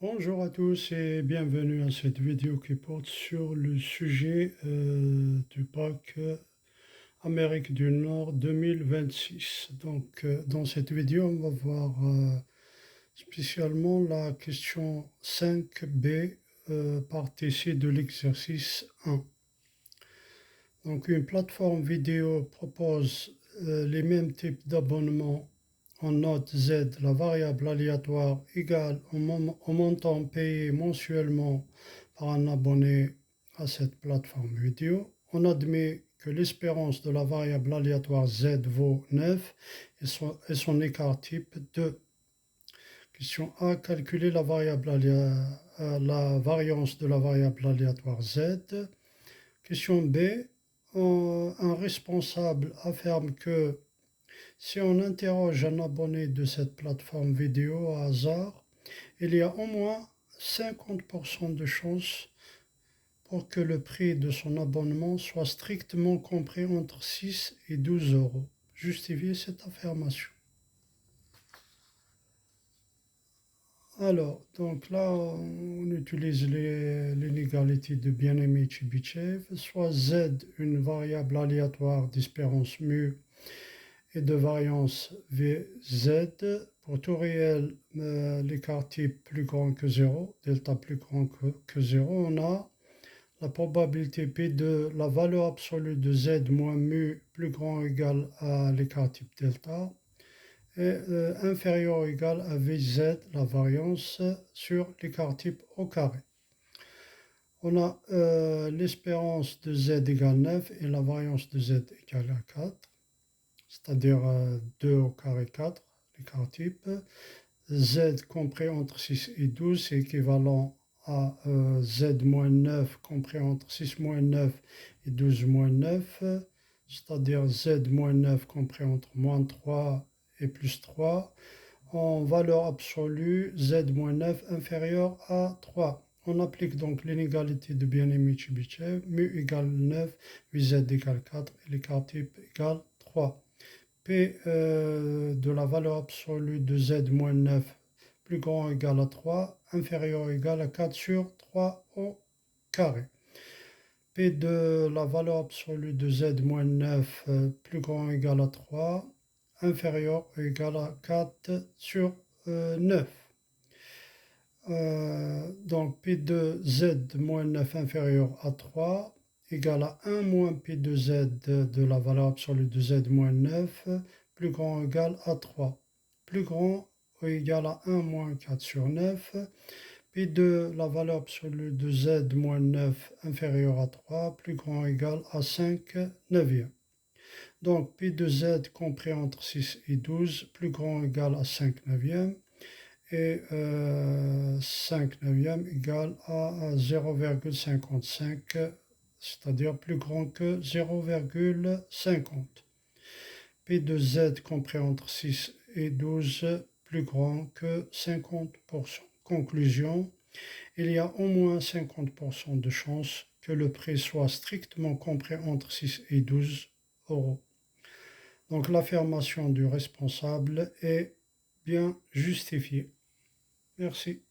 Bonjour à tous et bienvenue à cette vidéo qui porte sur le sujet du bac Amérique du Nord 2026. Dans cette vidéo, on va voir spécialement la question 5B, partie C de l'exercice 1. Donc, une plateforme vidéo propose les mêmes types d'abonnements. On note Z, la variable aléatoire égale au montant payé mensuellement par un abonné à cette plateforme vidéo. On admet que l'espérance de la variable aléatoire Z vaut 9 et son écart type 2. Question A. Calculer la variance de la variable aléatoire Z. Question B. Un responsable affirme que si on interroge un abonné de cette plateforme vidéo au hasard, il y a au moins 50% de chances pour que le prix de son abonnement soit strictement compris entre 6 et 12 euros. Justifiez cette affirmation. Alors, donc là, on utilise l'inégalité de Bien-Aimé-Chebyshev, soit Z, une variable aléatoire d'espérance mu et de variance Vz. Pour tout réel, l'écart type plus grand que 0, delta plus grand que 0, on a la probabilité P de la valeur absolue de Z moins mu plus grand ou égal à l'écart type delta est inférieur ou égal à Vz, la variance sur l'écart type au carré. On a l'espérance de Z égale 9 et la variance de Z égale à 4, c'est-à-dire 2 au carré 4, l'écart type. Z compris entre 6 et 12, c'est équivalent à Z moins 9 compris entre 6 moins 9 et 12 moins 9, c'est-à-dire Z moins 9 compris entre moins 3 et plus 3, en valeur absolue, Z moins 9 inférieur à 3. On applique donc l'inégalité de Bien-Aimé-Chebyshev, mu égale 9, Vz égale 4 et l'écart type égale 3. P de la valeur absolue de Z moins 9 plus grand ou égal à 3, inférieur ou égal à 4 sur 3 au carré. P de la valeur absolue de Z moins 9 plus grand ou égal à 3, inférieur ou égal à 4 sur 9. Donc P de Z moins 9 inférieur à 3 égale à 1 moins P de Z de la valeur absolue de Z moins 9 plus grand ou égal à 3. Plus grand ou égal à 1 moins 4 sur 9. P de la valeur absolue de Z moins 9 inférieur à 3 plus grand ou égal à 5 neuvième. Donc P de Z compris entre 6 et 12 plus grand ou égal à 5 neuvième. Et 5 neuvième égale à 0,55, c'est-à-dire plus grand que 0,50. P de Z compris entre 6 et 12 plus grand que 50%. Conclusion, il y a au moins 50% de chances que le prix soit strictement compris entre 6 et 12 euros. Donc l'affirmation du responsable est bien justifiée. Merci.